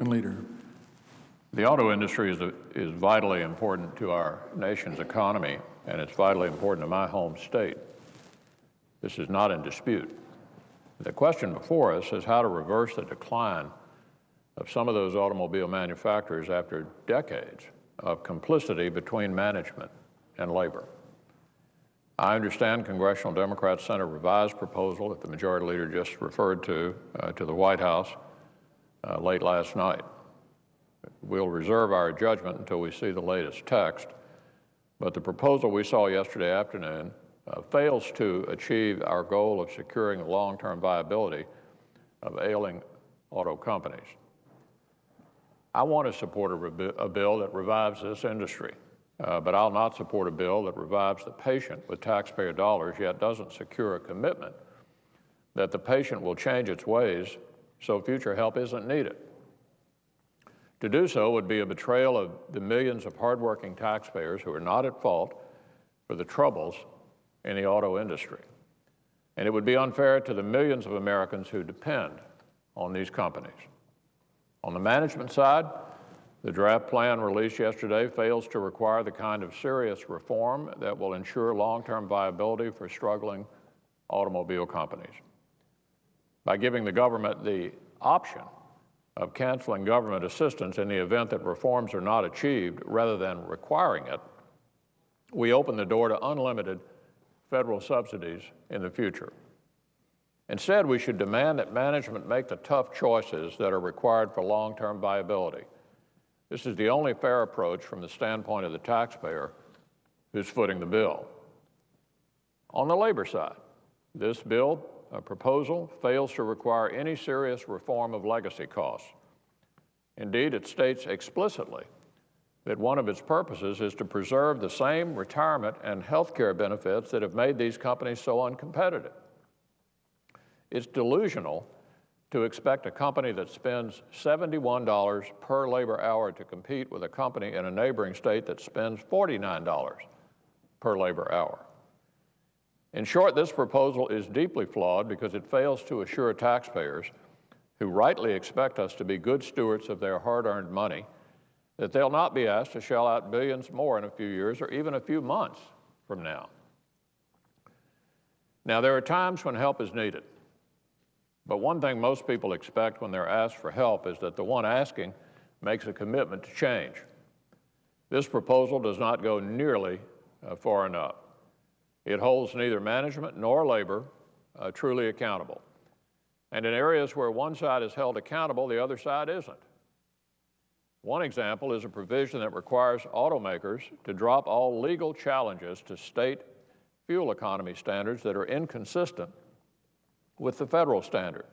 Leader. The auto industry is vitally important to our nation's economy, and it's vitally important to my home state. This is not in dispute. The question before us is how to reverse the decline of some of those automobile manufacturers after decades of complicity between management and labor. I understand Congressional Democrats sent a revised proposal that the Majority Leader just referred to the White House late last night. We'll reserve our judgment until we see the latest text, but the proposal we saw yesterday afternoon fails to achieve our goal of securing the long-term viability of ailing auto companies. I want to support a bill that revives this industry, but I'll not support a bill that revives the patient with taxpayer dollars, yet doesn't secure a commitment that the patient will change its ways so future help isn't needed. To do so would be a betrayal of the millions of hardworking taxpayers who are not at fault for the troubles in the auto industry. And it would be unfair to the millions of Americans who depend on these companies. On the management side, the draft plan released yesterday fails to require the kind of serious reform that will ensure long-term viability for struggling automobile companies. By giving the government the option of canceling government assistance in the event that reforms are not achieved rather than requiring it, we open the door to unlimited federal subsidies in the future. Instead, we should demand that management make the tough choices that are required for long-term viability. This is the only fair approach from the standpoint of the taxpayer who's footing the bill. On the labor side, this proposal fails to require any serious reform of legacy costs. Indeed, it states explicitly that one of its purposes is to preserve the same retirement and health care benefits that have made these companies so uncompetitive. It's delusional to expect a company that spends $71 per labor hour to compete with a company in a neighboring state that spends $49 per labor hour. In short, this proposal is deeply flawed because it fails to assure taxpayers who rightly expect us to be good stewards of their hard-earned money that they'll not be asked to shell out billions more in a few years or even a few months from now. Now, there are times when help is needed, but one thing most people expect when they're asked for help is that the one asking makes a commitment to change. This proposal does not go nearly far enough. It holds neither management nor labor truly accountable. And in areas where one side is held accountable, the other side isn't. One example is a provision that requires automakers to drop all legal challenges to state fuel economy standards that are inconsistent with the federal standard.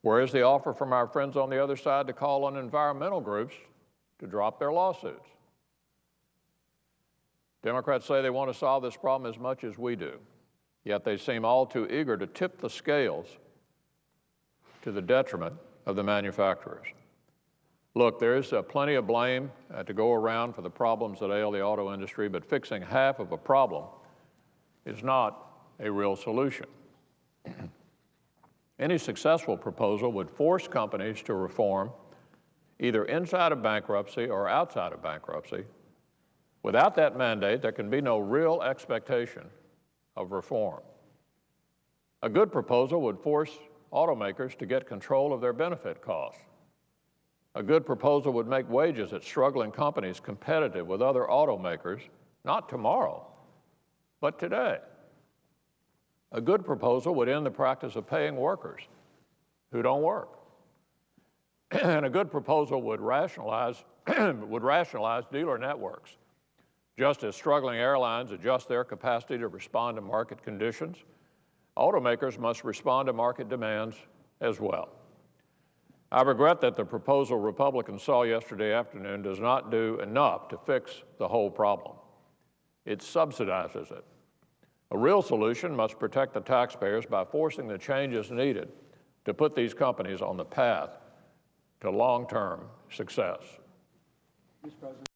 Where is the offer from our friends on the other side to call on environmental groups to drop their lawsuits? Democrats say they want to solve this problem as much as we do, yet they seem all too eager to tip the scales to the detriment of the manufacturers. Look, there is plenty of blame to go around for the problems that ail the auto industry, but fixing half of a problem is not a real solution. Any successful proposal would force companies to reform either inside of bankruptcy or outside of bankruptcy. Without that mandate, there can be no real expectation of reform. A good proposal would force automakers to get control of their benefit costs. A good proposal would make wages at struggling companies competitive with other automakers, not tomorrow, but today. A good proposal would end the practice of paying workers who don't work. And a good proposal would rationalize dealer networks. Just as struggling airlines adjust their capacity to respond to market conditions, automakers must respond to market demands as well. I regret that the proposal Republicans saw yesterday afternoon does not do enough to fix the whole problem. It subsidizes it. A real solution must protect the taxpayers by forcing the changes needed to put these companies on the path to long-term success. Mr. President.